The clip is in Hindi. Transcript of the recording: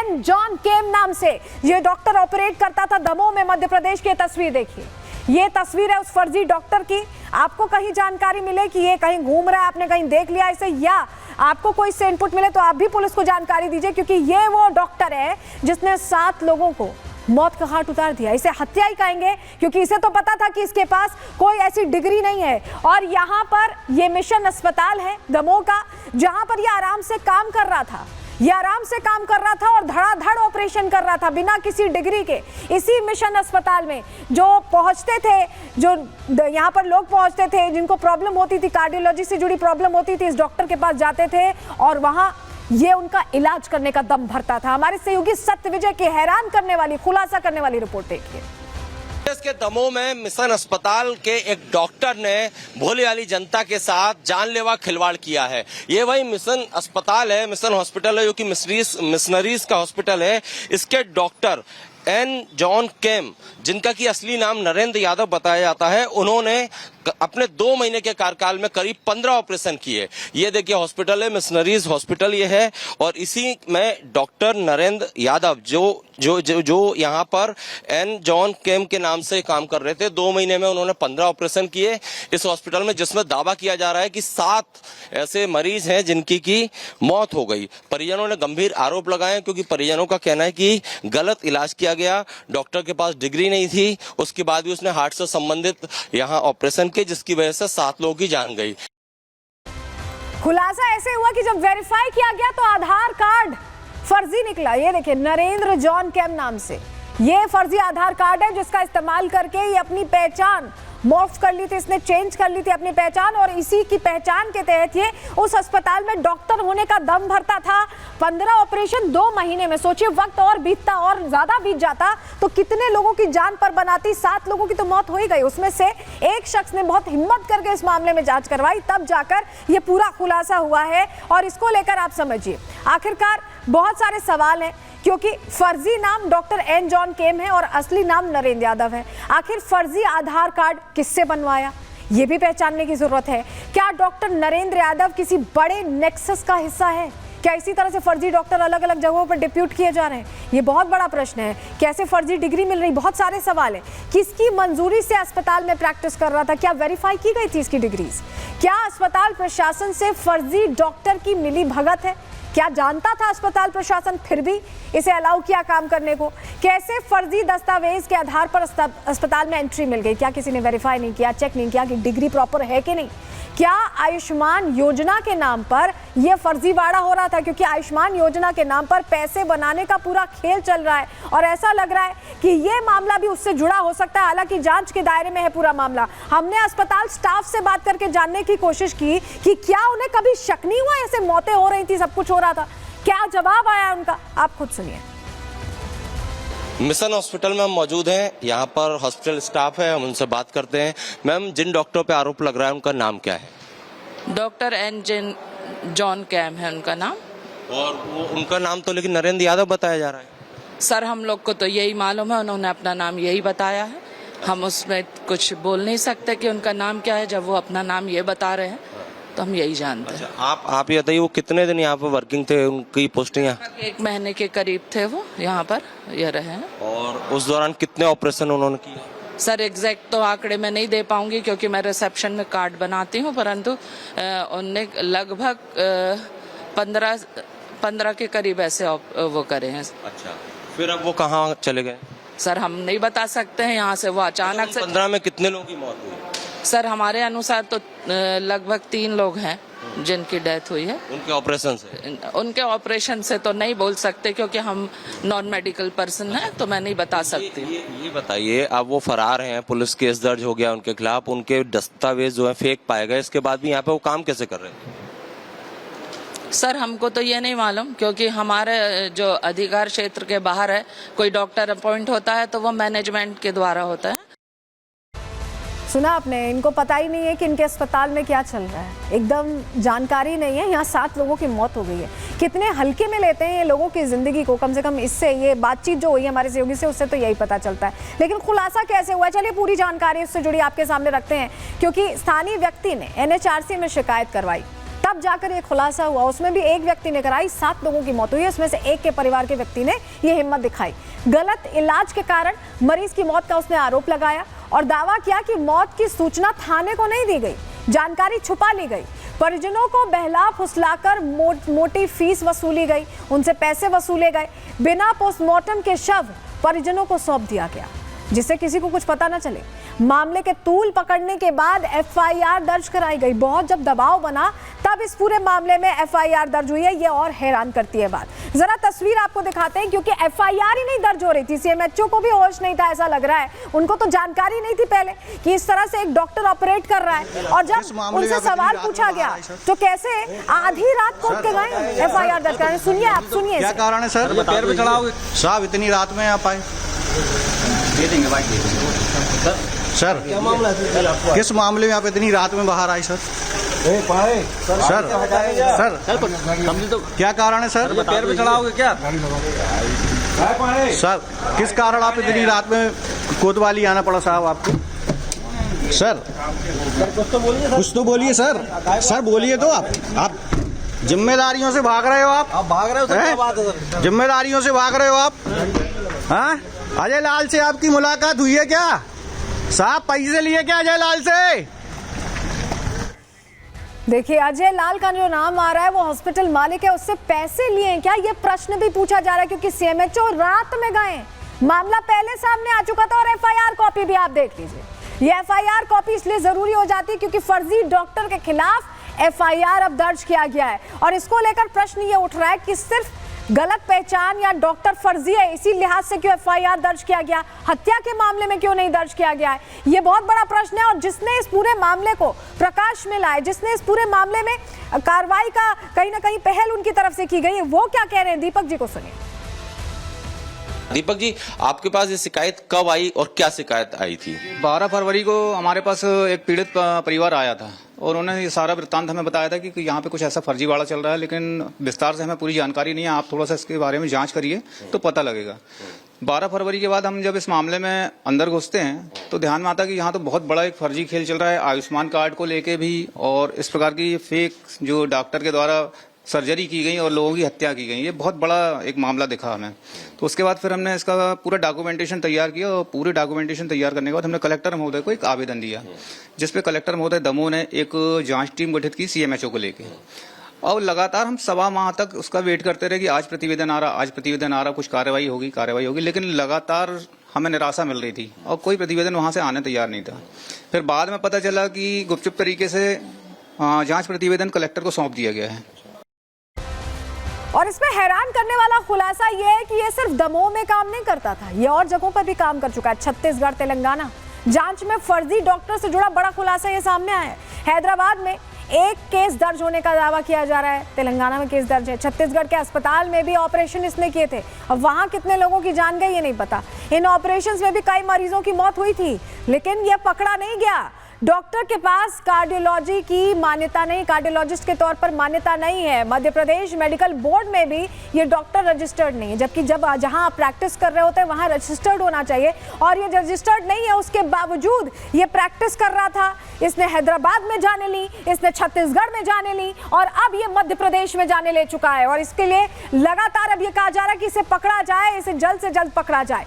एन जॉन केम नाम से ये डॉक्टर ऑपरेट करता था दमोह में, मध्य प्रदेश की तस्वीर देखिए। ये तस्वीर है उस फर्जी डॉक्टर की। आपको कहीं जानकारी मिले कि ये कहीं घूम रहा है, आपने कहीं देख लिया इसे, या आपको कोई इससे इनपुट मिले तो आप भी पुलिस को जानकारी दीजिए, क्योंकि ये वो डॉक्टर है जिसने 7 लोगों को मौत का घाट उतार दिया। इसे हत्या ही कहेंगे, क्योंकि इसे तो पता था कि इसके पास कोई ऐसी डिग्री नहीं है। और यहाँ पर ये मिशन अस्पताल है दमोह का, जहाँ पर ये आराम से काम कर रहा था। ये आराम से काम कर रहा था और धड़ाधड़ ऑपरेशन कर रहा था बिना किसी डिग्री के। इसी मिशन अस्पताल में जो पहुंचते थे, जो यहाँ पर लोग पहुंचते थे जिनको प्रॉब्लम होती थी, कार्डियोलॉजी से जुड़ी प्रॉब्लम होती थी, इस डॉक्टर के पास जाते थे और वहां ये उनका इलाज करने का दम भरता था। हमारे सहयोगी सत्यविजय की हैरान करने वाली, खुलासा करने वाली रिपोर्ट देखिए। के दमोह में मिशन अस्पताल के एक डॉक्टर ने भोले वाली जनता के साथ जानलेवा खिलवाड़ किया है। ये वही मिशन अस्पताल है, मिशन हॉस्पिटल है, जो कि मिशनरीज का हॉस्पिटल है। इसके डॉक्टर एन जॉन केम, जिनका कि असली नाम नरेंद्र यादव बताया जाता है, उन्होंने अपने 2 महीने के कार्यकाल में करीब 15 ऑपरेशन किए। ये देखिए हॉस्पिटल है, मिशनरीज हॉस्पिटल ये है, और इसी में डॉक्टर नरेंद्र यादव जो यहाँ पर एन जॉन केम के नाम से काम कर रहे थे, 2 महीने में उन्होंने 15 ऑपरेशन किए इस हॉस्पिटल में, जिसमें दावा किया जा रहा है कि 7 ऐसे मरीज हैं जिनकी की मौत हो गई। परिजनों ने गंभीर आरोप लगाए, क्योंकि परिजनों का कहना है कि गलत इलाज किया गया, डॉक्टर के पास डिग्री नहीं थी, उसके बाद भी उसने हार्ट से संबंधित यहाँ ऑपरेशन किए, जिसकी वजह से 7 लोगों की जान गई। खुलासा ऐसे हुआ कि जब वेरीफाई किया गया तो आधार कार्ड फर्जी निकला। ये देखिए, नरेंद्र जॉन केम नाम से ये फर्जी आधार कार्ड है, जिसका इस्तेमाल करके ये अपनी पहचान मॉर्फ कर ली थी, इसने चेंज कर ली थी अपनी पहचान, और इसी की पहचान के तहत ये उस अस्पताल में डॉक्टर होने का दम भरता था। 15 ऑपरेशन 2 महीने में, सोचिए वक्त और बीतता और ज्यादा बीत जाता तो कितने लोगों की जान पर बनाती। 7 लोगों की तो मौत हो ही गई, उसमें से एक शख्स ने बहुत हिम्मत करके इस मामले में जांच करवाई, तब जाकर ये पूरा खुलासा हुआ है। और इसको लेकर आप समझिए, आखिरकार बहुत सारे सवाल हैं, क्योंकि फर्जी नाम डॉक्टर एन जॉन केम है और असली नाम नरेंद्र यादव है। आखिर फर्जी आधार कार्ड किससे बनवाया, ये भी पहचानने की जरूरत है। क्या डॉक्टर नरेंद्र यादव किसी बड़े नेक्सस का हिस्सा है? क्या इसी तरह से फर्जी डॉक्टर अलग अलग जगहों पर डिप्यूट किए जा रहे हैं? ये बहुत बड़ा प्रश्न है। कैसे फर्जी डिग्री मिल रही, बहुत सारे सवाल हैं। किसकी मंजूरी से अस्पताल में प्रैक्टिस कर रहा था? क्या वेरीफाई की गई थी इसकी डिग्रीज? क्या अस्पताल प्रशासन से फर्जी डॉक्टर की मिली भगत है? क्या जानता था अस्पताल प्रशासन फिर भी इसे अलाउ किया काम करने को? कैसे फर्जी दस्तावेज के आधार पर अस्पताल में एंट्री मिल गई? क्या किसी ने वेरीफाई नहीं किया, चेक नहीं किया कि डिग्री प्रॉपर है कि नहीं? क्या आयुष्मान योजना के नाम पर यह फर्जीवाड़ा हो रहा था? क्योंकि आयुष्मान योजना के नाम पर पैसे बनाने का पूरा खेल चल रहा है, और ऐसा लग रहा है कि यह मामला भी उससे जुड़ा हो सकता है। हालांकि जांच के दायरे में है पूरा मामला। हमने अस्पताल स्टाफ से बात करके जानने की कोशिश की कि क्या उन्हें कभी शक नहीं हुआ, ऐसे मौतें हो रही थी, सब कुछ हो रहा था? क्या जवाब आया उनका, आप खुद सुनिए। मिशन हॉस्पिटल में हम मौजूद हैं, यहाँ पर हॉस्पिटल स्टाफ है, हम उनसे बात करते हैं। मैम, जिन डॉक्टरों पे आरोप लग रहा है उनका नाम क्या है? डॉक्टर एन जॉन केम है उनका नाम। और वो उनका नाम तो लेकिन नरेंद्र यादव बताया जा रहा है। सर, हम लोग को तो यही मालूम है, उन्होंने अपना नाम यही बताया है। हम उसमें कुछ बोल नहीं सकते कि उनका नाम क्या है। जब वो अपना नाम ये बता रहे हैं तो हम यही जानते हैं। आप ये बताइए, वो कितने दिन यहाँ पर वर्किंग थे, उनकी पोस्टिंग? 1 महीने के करीब थे वो यहाँ पर, ये रहे हैं। और उस दौरान कितने ऑपरेशन उन्होंने किए? सर, एग्जैक्ट तो आंकड़े में नहीं दे पाऊंगी, क्योंकि मैं रिसेप्शन में कार्ड बनाती हूँ, परंतु उनने लगभग 15 के करीब ऐसे वो करे हैं। अच्छा, फिर अब वो कहाँ चले गए? सर, हम नहीं बता सकते हैं। यहाँ से वो अचानक से 15 में कितने लोगों की मौत हुई? सर, हमारे अनुसार तो लगभग 3 लोग हैं जिनकी डेथ हुई है। उनके ऑपरेशन से तो नहीं बोल सकते, क्योंकि हम नॉन मेडिकल पर्सन हैं, तो मैं नहीं बता सकती। ये बताइए, अब वो फरार हैं, पुलिस केस दर्ज हो गया उनके खिलाफ, उनके दस्तावेज जो है फेक पाए गए, इसके बाद भी यहाँ पे वो काम कैसे कर रहे थे? सर, हमको तो ये नहीं मालूम, क्योंकि हमारे जो अधिकार क्षेत्र के बाहर है, कोई डॉक्टर अपॉइंट होता है तो वो मैनेजमेंट के द्वारा होता है। सुना आपने, इनको पता ही नहीं है कि इनके अस्पताल में क्या चल रहा है, एकदम जानकारी नहीं है। यहाँ 7 लोगों की मौत हो गई है। कितने हल्के में लेते हैं ये लोगों की जिंदगी को, कम से कम इससे ये बातचीत जो हुई है हमारे सहयोगी से, उससे तो यही पता चलता है। लेकिन खुलासा कैसे हुआ, चलिए पूरी जानकारी उससे जुड़ी आपके सामने रखते हैं। क्योंकि स्थानीय व्यक्ति ने NHRC में शिकायत करवाई, तब जाकर ये खुलासा हुआ। उसमें भी एक व्यक्ति ने कराई, 7 लोगों की मौत हुई है, उसमें से एक के परिवार के व्यक्ति ने ये हिम्मत दिखाई। गलत इलाज के कारण मरीज की मौत का उसने आरोप लगाया और दावा किया कि मौत की सूचना थाने को नहीं दी गई, जानकारी छुपा ली गई। परिजनों को बहला फुसलाकर मोटी फीस वसूली गई, उनसे पैसे वसूले गए। बिना पोस्टमार्टम के शव परिजनों को सौंप दिया गया, जिससे किसी को कुछ पता न चले। मामले के तूल पकड़ने के बाद एफआईआर दर्ज कराई गई। बहुत जब दबाव बना तब इस पूरे मामले में एफआईआर दर्ज हुई है। ये और हैरान करती है बात। जरा तस्वीर आपको दिखाते हैं, क्योंकि एफआईआर ही नहीं दर्ज हो रही थी। सीएमएचओ को भी होश नहीं था, ऐसा लग रहा है। उनको तो जानकारी नहीं थी पहले कि इस तरह से एक डॉक्टर ऑपरेट कर रहा है। और जब उनसे सवाल पूछा गया तो कैसे आधी रात को उठ के गए एफआईआर दर्ज कराने। सुनिए, आप सुनिए। क्या कारण है सर? पैर पे चढ़ाओगे साहब, इतनी रात में आप आए? दे देंगे बाइक, दे देंगे सर। क्या मामला है? किस मामले में आप इतनी रात में बाहर आए सर? सर तो क्या कारण है सर? पैर पे चढ़ाओगे क्या सर? किस कारण आप इतनी रात में कोतवाली आना पड़ा साहब आपको? सर कुछ तो बोलिए सर। सर बोलिए तो आप जिम्मेदारियों से भाग रहे हो। आप भाग रहे हो सर? क्या बात है सर? जिम्मेदारियों से भाग रहे हो आप? हाँ, अजय लाल से आपकी मुलाकात हुई है क्या साहब? पैसे लिए क्या अजय लाल से? देखिए, अजय लाल का जो नाम आ रहा है वो हॉस्पिटल मालिक है, उससे पैसे लिए हैं क्या, ये प्रश्न भी पूछा जा रहा है। क्योंकि सीएमएचओ रात में गए, मामला पहले सामने आ चुका था। और एफआईआर कॉपी भी आप देख लीजिए। ये एफआईआर कॉपी इसलिए जरूरी हो जाती है क्योंकि फर्जी डॉक्टर के खिलाफ एफआईआर अब दर्ज किया गया है। और इसको लेकर प्रश्न ये उठ रहा है कि सिर्फ गलत पहचान या डॉक्टर फर्जी है, इसी लिहाज से क्यों एफआईआर दर्ज किया गया, हत्या के मामले में क्यों नहीं दर्ज किया गया है? ये बहुत बड़ा प्रश्न है। और जिसने इस पूरे मामले को प्रकाश में लाए, जिसने इस पूरे मामले में कार्रवाई का कहीं ना कहीं पहल उनकी तरफ से की गई है, वो क्या कह रहे हैं, दीपक जी को सुनिए। दीपक जी, आपके पास ये शिकायत कब आई और क्या शिकायत आई थी? 12 फरवरी को हमारे पास एक पीड़ित परिवार आया था और उन्होंने ये सारा वृत्तांत हमें बताया था कि यहाँ पे कुछ ऐसा फर्जीवाड़ा चल रहा है, लेकिन विस्तार से हमें पूरी जानकारी नहीं है। आप थोड़ा सा इसके बारे में जांच करिए तो पता लगेगा। 12 फरवरी के बाद हम जब इस मामले में अंदर घुसते हैं तो ध्यान में आता है कि यहाँ तो बहुत बड़ा एक फर्जी खेल चल रहा है, आयुष्मान कार्ड को लेके भी, और इस प्रकार की फेक जो डॉक्टर के द्वारा सर्जरी की गई और लोगों की हत्या की गई। ये बहुत बड़ा एक मामला दिखा हमें। तो उसके बाद फिर हमने इसका पूरा डॉक्यूमेंटेशन तैयार किया और पूरे डॉक्यूमेंटेशन तैयार करने के बाद हमने कलेक्टर महोदय को एक आवेदन दिया, जिसपे कलेक्टर महोदय दमोह ने एक जांच टीम गठित की सीएमएचओ को लेके। और लगातार हम 1.25 माह तक उसका वेट करते रहे कि आज प्रतिवेदन आ रहा, आज प्रतिवेदन आ रहा, कुछ कार्रवाई होगी, लेकिन लगातार हमें निराशा मिल रही थी और कोई प्रतिवेदन वहां से आने तैयार नहीं था। फिर बाद में पता चला कि गुपचुप तरीके से जांच प्रतिवेदन कलेक्टर को सौंप दिया गया है। और इसमें हैरान करने वाला खुलासा यह है कि ये सिर्फ दमोह में काम नहीं करता था, ये और जगहों पर भी काम कर चुका है। छत्तीसगढ़, तेलंगाना। जांच में फर्जी डॉक्टर से जुड़ा बड़ा खुलासा ये सामने आया है। हैदराबाद में एक केस दर्ज होने का दावा किया जा रहा है, तेलंगाना में केस दर्ज है। छत्तीसगढ़ के अस्पताल में भी ऑपरेशन इसने किए थे। अब वहां कितने लोगों की जान गई ये नहीं पता। इन ऑपरेशंस में भी कई मरीजों की मौत हुई थी, लेकिन ये पकड़ा नहीं गया। डॉक्टर के पास कार्डियोलॉजी की मान्यता नहीं, कार्डियोलॉजिस्ट के तौर पर मान्यता नहीं है। मध्य प्रदेश मेडिकल बोर्ड में भी ये डॉक्टर रजिस्टर्ड नहीं है, जबकि जब जहां आप प्रैक्टिस कर रहे होते हैं वहां रजिस्टर्ड होना चाहिए, और ये रजिस्टर्ड नहीं है। उसके बावजूद ये प्रैक्टिस कर रहा था। इसने हैदराबाद में जाने ली, इसने छत्तीसगढ़ में जाने ली, और अब ये मध्य प्रदेश में जाने ले चुका है। और इसके लिए लगातार अब ये कहा जा रहा है कि इसे पकड़ा जाए, इसे जल्द से जल्द पकड़ा जाए।